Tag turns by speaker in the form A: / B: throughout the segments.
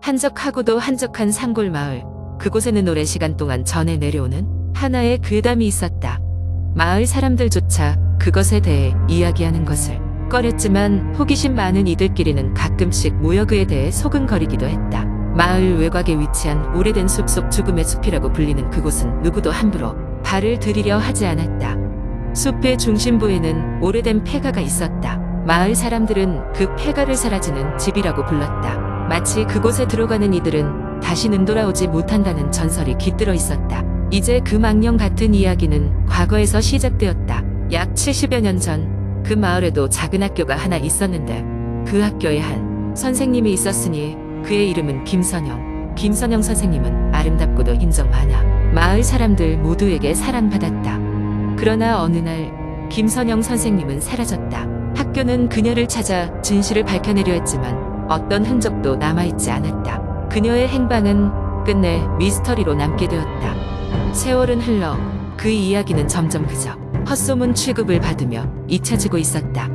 A: 한적하고도 한적한 산골 마을. 그곳에는 오랜 시간 동안 전해 내려오는 하나의 괴담이 있었다. 마을 사람들조차 그것에 대해 이야기하는 것을 꺼렸지만 호기심 많은 이들끼리는 가끔씩 모여 그에 대해 소근거리기도 했다. 마을 외곽에 위치한 오래된 숲 속 죽음의 숲이라고 불리는 그곳은 누구도 함부로 발을 들이려 하지 않았다. 숲의 중심부에는 오래된 폐가가 있었다. 마을 사람들은 그 폐가를 사라지는 집이라고 불렀다. 마치 그곳에 들어가는 이들은 다시는 돌아오지 못한다는 전설이 깃들어 있었다. 이제 그 망령 같은 이야기는 과거에서 시작되었다. 약 70여 년 전 그 마을에도 작은 학교가 하나 있었는데 그 학교에 한 선생님이 있었으니 그의 이름은 김선영. 김선영 선생님은 아름답고도 인정 많아 마을 사람들 모두에게 사랑받았다. 그러나 어느 날 김선영 선생님은 사라졌다. 학교는 그녀를 찾아 진실을 밝혀내려 했지만 어떤 흔적도 남아있지 않았다. 그녀의 행방은 끝내 미스터리로 남게 되었다. 세월은 흘러 그 이야기는 점점 그저 헛소문 취급을 받으며 잊혀지고 있었다.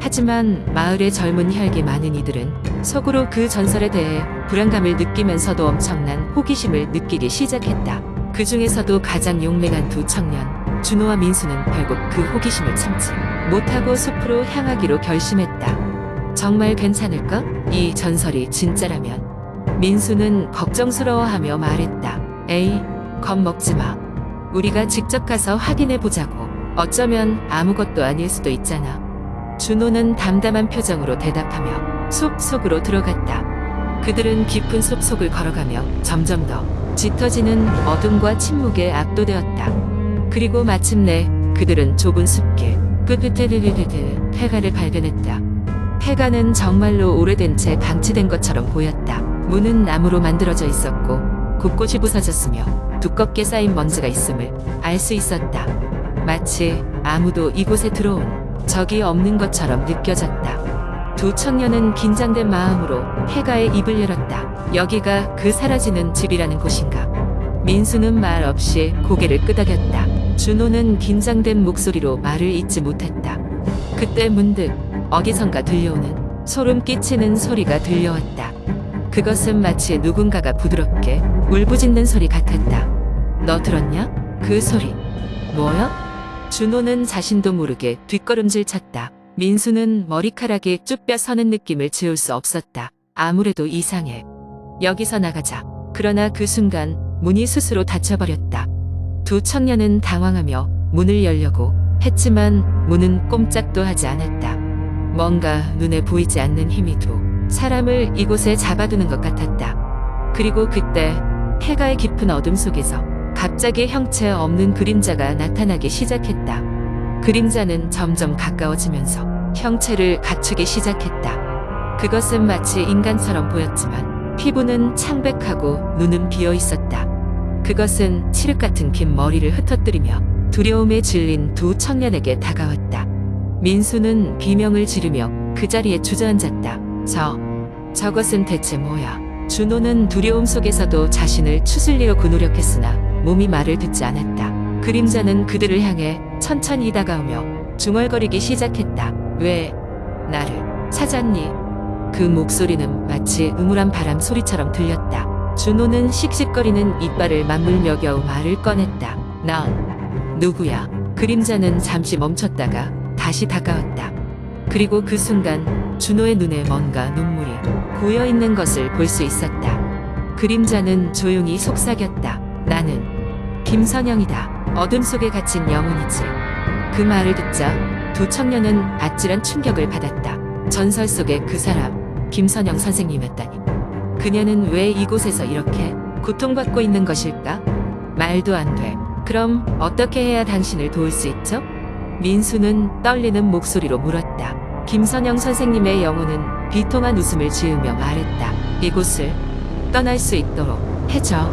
A: 하지만 마을의 젊은 혈기 많은 이들은 속으로 그 전설에 대해 불안감을 느끼면서도 엄청난 호기심을 느끼기 시작했다. 그 중에서도 가장 용맹한 두 청년, 준호와 민수는 결국 그 호기심을 참지 못하고 숲으로 향하기로 결심했다. 정말 괜찮을까? 이 전설이 진짜라면? 민수는 걱정스러워하며 말했다. 에이, 겁먹지 마. 우리가 직접 가서 확인해 보자고. 어쩌면 아무것도 아닐 수도 있잖아. 준호는 담담한 표정으로 대답하며 숲 속으로 들어갔다. 그들은 깊은 숲 속을 걸어가며 점점 더 짙어지는 어둠과 침묵에 압도되었다. 그리고 마침내 그들은 좁은 숲길 끝에 폐가를 발견했다. 폐가는 정말로 오래된 채 방치된 것처럼 보였다. 문은 나무로 만들어져 있었고 곳곳이 부서졌으며 두껍게 쌓인 먼지가 있음을 알 수 있었다. 마치 아무도 이곳에 들어온 적이 없는 것처럼 느껴졌다. 두 청년은 긴장된 마음으로 폐가의 입을 열었다. 여기가 그 사라지는 집이라는 곳인가? 민수는 말 없이 고개를 끄덕였다. 준호는 긴장된 목소리로 말을 잇지 못했다. 그때 문득 어디선가 들려오는 소름 끼치는 소리가 들려왔다. 그것은 마치 누군가가 부드럽게 울부짖는 소리 같았다. 너 들었냐? 그 소리. 뭐야? 준호는 자신도 모르게 뒷걸음질 쳤다. 민수는 머리카락이 쭈뼛 서는 느낌을 지울 수 없었다. 아무래도 이상해. 여기서 나가자. 그러나 그 순간 문이 스스로 닫혀버렸다. 두 청년은 당황하며 문을 열려고 했지만 문은 꼼짝도 하지 않았다. 뭔가 눈에 보이지 않는 힘이 두 사람을 이곳에 잡아두는 것 같았다. 그리고 그때 폐가의 깊은 어둠 속에서 갑자기 형체 없는 그림자가 나타나기 시작했다. 그림자는 점점 가까워지면서 형체를 갖추기 시작했다. 그것은 마치 인간처럼 보였지만 피부는 창백하고 눈은 비어 있었다. 그것은 칠흑 같은 긴 머리를 흩어뜨리며 두려움에 질린 두 청년에게 다가왔다. 민수는 비명을 지르며 그 자리에 주저앉았다. 저것은 대체 뭐야? 준호는 두려움 속에서도 자신을 추슬리려고 노력했으나 몸이 말을 듣지 않았다. 그림자는 그들을 향해 천천히 다가오며 중얼거리기 시작했다. 왜 나를 찾았니? 그 목소리는 마치 음울한 바람 소리처럼 들렸다. 준호는 씩씩거리는 이빨을 맞물며 겨우 말을 꺼냈다. 넌 누구야? 그림자는 잠시 멈췄다가 다시 다가왔다. 그리고 그 순간 준호의 눈에 뭔가 눈물이 고여있는 것을 볼 수 있었다. 그림자는 조용히 속삭였다. 나는 김선영이다. 어둠 속에 갇힌 영혼이지. 그 말을 듣자 두 청년은 아찔한 충격을 받았다. 전설 속의 그 사람, 김선영 선생님이었다니. 그녀는 왜 이곳에서 이렇게 고통받고 있는 것일까? 말도 안 돼. 그럼 어떻게 해야 당신을 도울 수 있죠? 민수는 떨리는 목소리로 물었다. 김선영 선생님의 영혼은 비통한 웃음을 지으며 말했다. 이곳을 떠날 수 있도록 해줘.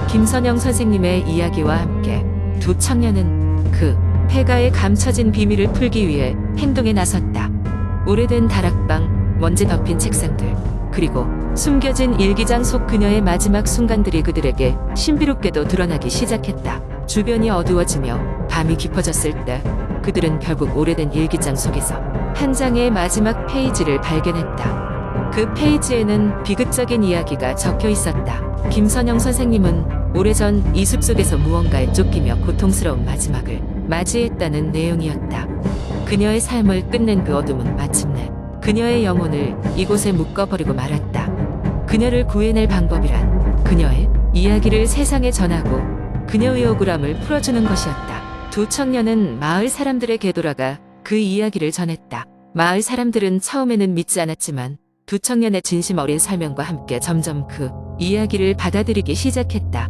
A: 김선영 선생님의 이야기와 함께 두 청년은 그 폐가에 감춰진 비밀을 풀기 위해 행동에 나섰다. 오래된 다락방, 먼지 덮인 책상들, 그리고 숨겨진 일기장 속 그녀의 마지막 순간들이 그들에게 신비롭게도 드러나기 시작했다. 주변이 어두워지며 밤이 깊어졌을 때 그들은 결국 오래된 일기장 속에서 한 장의 마지막 페이지를 발견했다. 그 페이지에는 비극적인 이야기가 적혀 있었다. 김선영 선생님은 오래전 이 숲속에서 무언가에 쫓기며 고통스러운 마지막을 맞이했다는 내용이었다. 그녀의 삶을 끝낸 그 어둠은 마침내 그녀의 영혼을 이곳에 묶어버리고 말았다. 그녀를 구해낼 방법이란 그녀의 이야기를 세상에 전하고 그녀의 억울함을 풀어주는 것이었다. 두 청년은 마을 사람들에게 돌아가 그 이야기를 전했다. 마을 사람들은 처음에는 믿지 않았지만 두 청년의 진심 어린 설명과 함께 점점 그 이야기를 받아들이기 시작했다.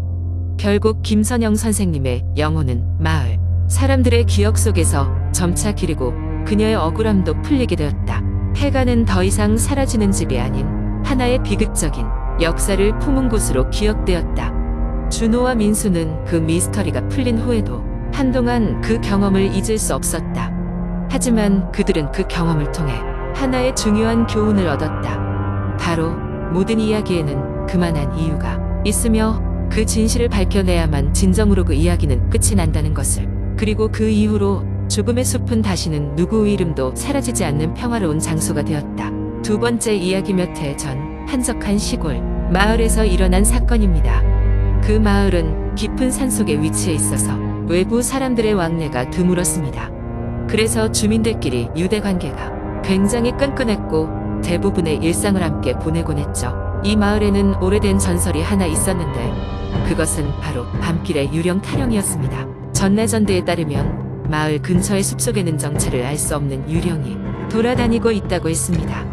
A: 결국 김선영 선생님의 영혼은 마을 사람들의 기억 속에서 점차 기리고 그녀의 억울함도 풀리게 되었다. 폐가는 더 이상 사라지는 집이 아닌 하나의 비극적인 역사를 품은 곳으로 기억되었다. 준호와 민수는 그 미스터리가 풀린 후에도 한동안 그 경험을 잊을 수 없었다. 하지만 그들은 그 경험을 통해 하나의 중요한 교훈을 얻었다. 바로 모든 이야기에는 그만한 이유가 있으며 그 진실을 밝혀내야만 진정으로 그 이야기는 끝이 난다는 것을. 그리고 그 이후로 죽음의 숲은 다시는 누구의 이름도 사라지지 않는 평화로운 장소가 되었다. 두 번째 이야기 몇 해 전 한적한 시골 마을에서 일어난 사건입니다. 그 마을은 깊은 산속에 위치해 있어서 외부 사람들의 왕래가 드물었습니다. 그래서 주민들끼리 유대 관계가 굉장히 끈끈했고 대부분의 일상을 함께 보내곤 했죠. 이 마을에는 오래된 전설이 하나 있었는데 그것은 바로 밤길의 유령 타령이었습니다. 전래전대에 따르면 마을 근처의 숲속에는 정체를 알 수 없는 유령이 돌아다니고 있다고 했습니다.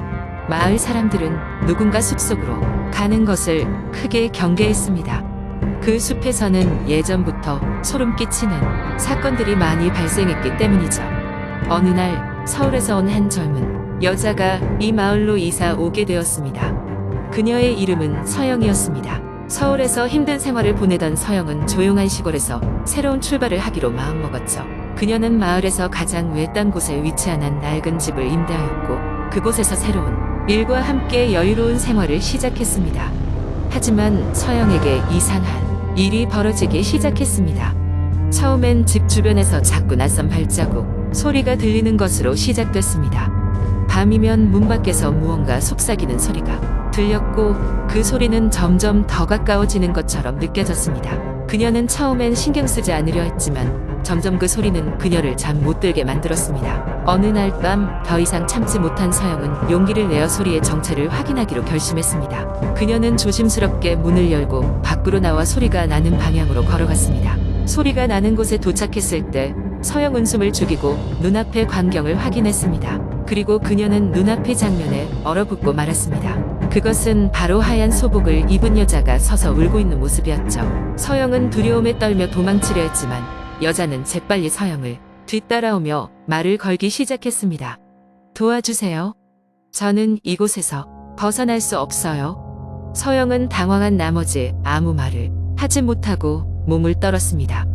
A: 마을 사람들은 누군가 숲속으로 가는 것을 크게 경계했습니다. 그 숲에서는 예전부터 소름 끼치는 사건들이 많이 발생했기 때문이죠. 어느 날 서울에서 온 한 젊은 여자가 이 마을로 이사 오게 되었습니다. 그녀의 이름은 서영이었습니다. 서울에서 힘든 생활을 보내던 서영은 조용한 시골에서 새로운 출발을 하기로 마음먹었죠. 그녀는 마을에서 가장 외딴 곳에 위치한 한 낡은 집을 임대하였고 그곳에서 새로운 일과 함께 여유로운 생활을 시작했습니다. 하지만 서영에게 이상한 일이 벌어지기 시작했습니다. 처음엔 집 주변에서 자꾸 낯선 발자국, 소리가 들리는 것으로 시작됐습니다. 밤이면 문 밖에서 무언가 속삭이는 소리가 들렸고 그 소리는 점점 더 가까워지는 것처럼 느껴졌습니다. 그녀는 처음엔 신경 쓰지 않으려 했지만 점점 그 소리는 그녀를 잠 못 들게 만들었습니다. 어느 날 밤 더 이상 참지 못한 서영은 용기를 내어 소리의 정체를 확인하기로 결심했습니다. 그녀는 조심스럽게 문을 열고 밖으로 나와 소리가 나는 방향으로 걸어갔습니다. 소리가 나는 곳에 도착했을 때 서영은 숨을 죽이고 눈앞의 광경을 확인했습니다. 그리고 그녀는 눈앞의 장면에 얼어붙고 말았습니다. 그것은 바로 하얀 소복을 입은 여자가 서서 울고 있는 모습이었죠. 서영은 두려움에 떨며 도망치려 했지만 여자는 재빨리 서영을 뒤따라오며 말을 걸기 시작했습니다. 도와주세요. 저는 이곳에서 벗어날 수 없어요. 서영은 당황한 나머지 아무 말을 하지 못하고 몸을 떨었습니다.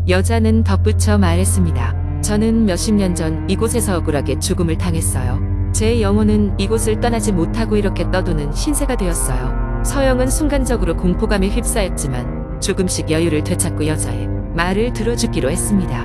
A: 여자는 덧붙여 말했습니다. 저는 몇십 년 전 이곳에서 억울하게 죽음을 당했어요. 제 영혼은 이곳을 떠나지 못하고 이렇게 떠도는 신세가 되었어요. 서영은 순간적으로 공포감에 휩싸였지만 조금씩 여유를 되찾고 여자의 말을 들어주기로 했습니다.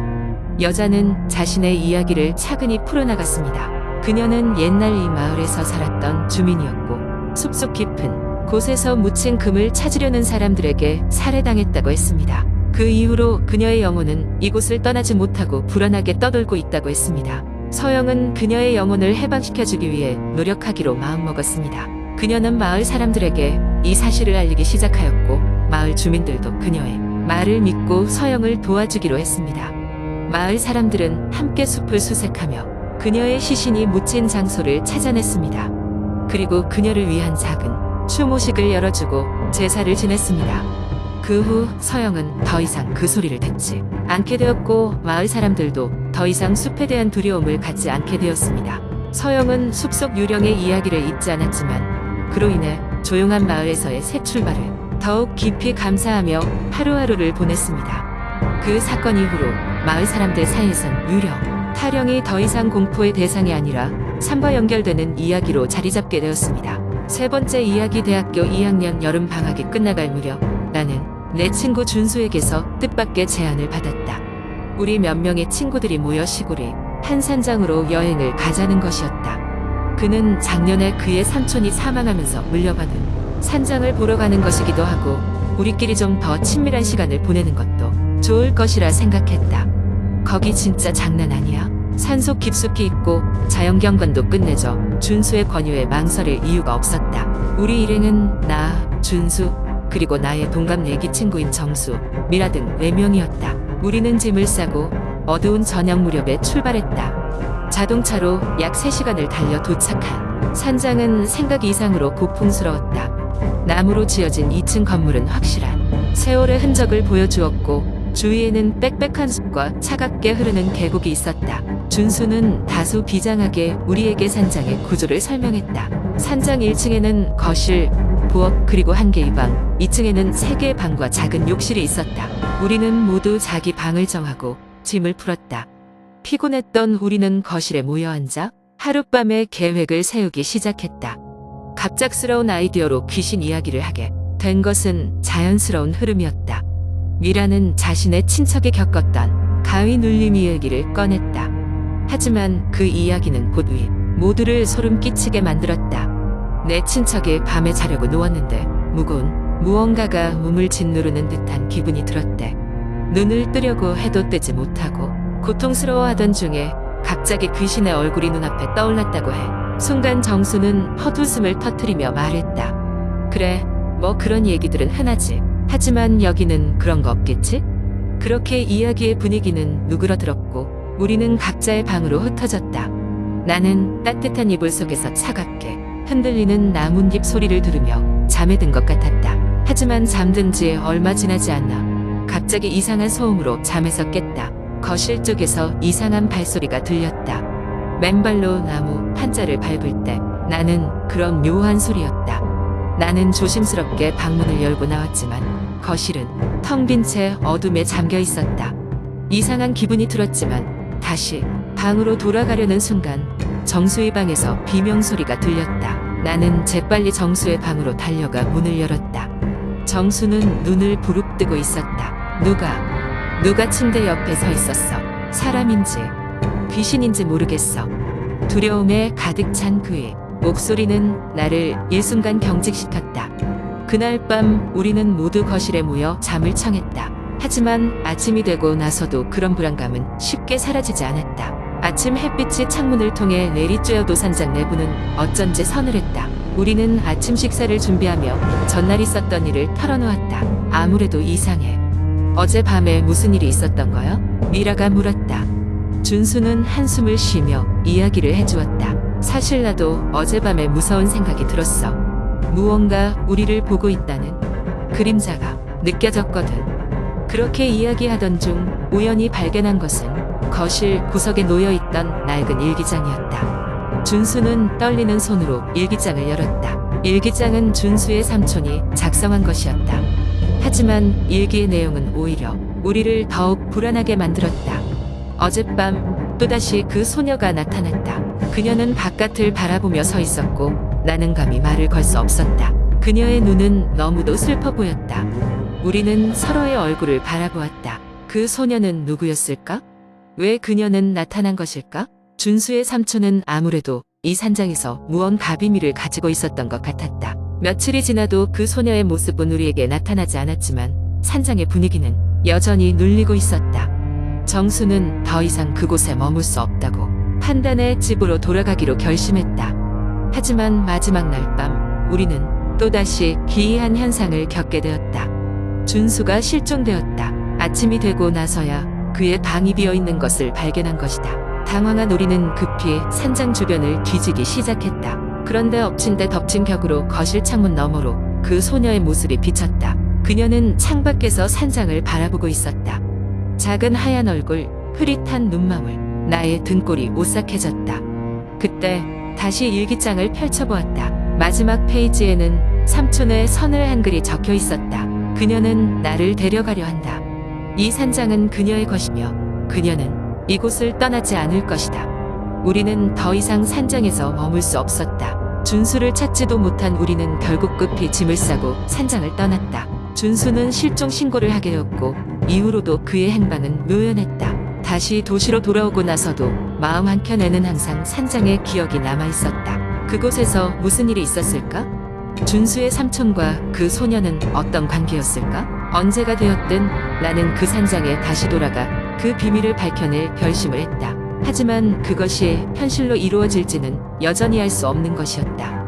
A: 여자는 자신의 이야기를 차근히 풀어나갔습니다. 그녀는 옛날 이 마을에서 살았던 주민이었고 숲속 깊은 곳에서 묻힌 금을 찾으려는 사람들에게 살해당했다고 했습니다. 그 이후로 그녀의 영혼은 이곳을 떠나지 못하고 불안하게 떠돌고 있다고 했습니다. 서영은 그녀의 영혼을 해방시켜주기 위해 노력하기로 마음먹었습니다. 그녀는 마을 사람들에게 이 사실을 알리기 시작하였고 마을 주민들도 그녀의 말을 믿고 서영을 도와주기로 했습니다. 마을 사람들은 함께 숲을 수색하며 그녀의 시신이 묻힌 장소를 찾아냈습니다. 그리고 그녀를 위한 작은 추모식을 열어주고 제사를 지냈습니다. 그 후 서영은 더 이상 그 소리를 듣지 않게 되었고 마을 사람들도 더 이상 숲에 대한 두려움을 갖지 않게 되었습니다. 서영은 숲속 유령의 이야기를 잊지 않았지만 그로 인해 조용한 마을에서의 새 출발을 더욱 깊이 감사하며 하루하루를 보냈습니다. 그 사건 이후로 마을 사람들 사이에선 유령, 타령이 더 이상 공포의 대상이 아니라 삶과 연결되는 이야기로 자리잡게 되었습니다. 세 번째 이야기. 대학교 2학년 여름 방학이 끝나갈 무렵 나는 내 친구 준수에게서 뜻밖의 제안을 받았다. 우리 몇 명의 친구들이 모여 시골의 한 산장으로 여행을 가자는 것이었다. 그는 작년에 그의 삼촌이 사망하면서 물려받은 산장을 보러 가는 것이기도 하고 우리끼리 좀 더 친밀한 시간을 보내는 것도 좋을 것이라 생각했다. 거기 진짜 장난 아니야. 산속 깊숙이 있고 자연경관도 끝내줘. 준수의 권유에 망설일 이유가 없었다. 우리 일행은 나, 준수, 그리고 나의 동갑 내기 친구인 정수, 미라 등 4명이었다. 우리는 짐을 싸고 어두운 저녁 무렵에 출발했다. 자동차로 약 3시간을 달려 도착한 산장은 생각 이상으로 고풍스러웠다. 나무로 지어진 2층 건물은 확실한 세월의 흔적을 보여주었고 주위에는 빽빽한 숲과 차갑게 흐르는 계곡이 있었다. 준수는 다소 비장하게 우리에게 산장의 구조를 설명했다. 산장 1층에는 거실, 부엌 그리고 한 개의 방, 2층에는 3개의 방과 작은 욕실이 있었다. 우리는 모두 자기 방을 정하고 짐을 풀었다. 피곤했던 우리는 거실에 모여 앉아 하룻밤의 계획을 세우기 시작했다. 갑작스러운 아이디어로 귀신 이야기를 하게 된 것은 자연스러운 흐름이었다. 미라는 자신의 친척이 겪었던 가위 눌림 이야기를 꺼냈다. 하지만 그 이야기는 곧 모두를 소름 끼치게 만들었다. 내 친척이 밤에 자려고 누웠는데 무거운 무언가가 몸을 짓누르는 듯한 기분이 들었대. 눈을 뜨려고 해도 뜨지 못하고 고통스러워하던 중에 갑자기 귀신의 얼굴이 눈앞에 떠올랐다고 해. 순간 정수는 헛웃음을 터뜨리며 말했다. 그래, 뭐 그런 얘기들은 흔하지. 하지만 여기는 그런 거 없겠지? 그렇게 이야기의 분위기는 누그러들었고 우리는 각자의 방으로 흩어졌다. 나는 따뜻한 이불 속에서 차갑게 흔들리는 나뭇잎 소리를 들으며 잠에 든 것 같았다. 하지만 잠든 지 얼마 지나지 않아 갑자기 이상한 소음으로 잠에서 깼다. 거실 쪽에서 이상한 발소리가 들렸다. 맨발로 나무 판자를 밟을 때 나는 그런 묘한 소리였다. 나는 조심스럽게 방문을 열고 나왔지만 거실은 텅 빈 채 어둠에 잠겨 있었다. 이상한 기분이 들었지만 다시 방으로 돌아가려는 순간 정수의 방에서 비명소리가 들렸다. 나는 재빨리 정수의 방으로 달려가 문을 열었다. 정수는 눈을 부릅뜨고 있었다. 누가 침대 옆에 서 있었어. 사람인지 귀신인지 모르겠어. 두려움에 가득 찬 그의 목소리는 나를 일순간 경직시켰다. 그날 밤 우리는 모두 거실에 모여 잠을 청했다. 하지만 아침이 되고 나서도 그런 불안감은 쉽게 사라지지 않았다. 아침 햇빛이 창문을 통해 내리쬐어도 산장 내부는 어쩐지 서늘했다. 우리는 아침 식사를 준비하며 전날 있었던 일을 털어놓았다. 아무래도 이상해. 어젯밤에 무슨 일이 있었던 거야? 미라가 물었다. 준수는 한숨을 쉬며 이야기를 해주었다. 사실 나도 어젯밤에 무서운 생각이 들었어. 무언가 우리를 보고 있다는 그림자가 느껴졌거든. 그렇게 이야기하던 중 우연히 발견한 것은 거실 구석에 놓여있던 낡은 일기장이었다. 준수는 떨리는 손으로 일기장을 열었다. 일기장은 준수의 삼촌이 작성한 것이었다. 하지만 일기의 내용은 오히려 우리를 더욱 불안하게 만들었다. 어젯밤 또다시 그 소녀가 나타났다. 그녀는 바깥을 바라보며 서 있었고 나는 감히 말을 걸 수 없었다. 그녀의 눈은 너무도 슬퍼 보였다. 우리는 서로의 얼굴을 바라보았다. 그 소녀는 누구였을까? 왜 그녀는 나타난 것일까? 준수의 삼촌은 아무래도 이 산장에서 무언가 비밀을 가지고 있었던 것 같았다. 며칠이 지나도 그 소녀의 모습은 우리에게 나타나지 않았지만 산장의 분위기는 여전히 눌리고 있었다. 정수는 더 이상 그곳에 머물 수 없다고 판단해 집으로 돌아가기로 결심했다. 하지만 마지막 날 밤 우리는 또다시 기이한 현상을 겪게 되었다. 준수가 실종되었다. 아침이 되고 나서야 그의 방이 비어있는 것을 발견한 것이다. 당황한 우리는 급히 산장 주변을 뒤지기 시작했다. 그런데 엎친 데 덮친 벽으로 거실 창문 너머로 그 소녀의 모습이 비쳤다. 그녀는 창밖에서 산장을 바라보고 있었다. 작은 하얀 얼굴, 흐릿한 눈망울, 나의 등골이 오싹해졌다. 그때 다시 일기장을 펼쳐보았다. 마지막 페이지에는 삼촌의 서늘 한글이 적혀 있었다. 그녀는 나를 데려가려 한다. 이 산장은 그녀의 것이며 그녀는 이곳을 떠나지 않을 것이다. 우리는 더 이상 산장에서 머물 수 없었다. 준수를 찾지도 못한 우리는 결국 급히 짐을 싸고 산장을 떠났다. 준수는 실종 신고를 하게 되었고 이후로도 그의 행방은 묘연했다. 다시 도시로 돌아오고 나서도 마음 한켠에는 항상 산장의 기억이 남아 있었다. 그곳에서 무슨 일이 있었을까? 준수의 삼촌과 그 소녀는 어떤 관계였을까? 언제가 되었든 나는 그 산장에 다시 돌아가 그 비밀을 밝혀낼 결심을 했다. 하지만 그것이 현실로 이루어질지는 여전히 알 수 없는 것이었다.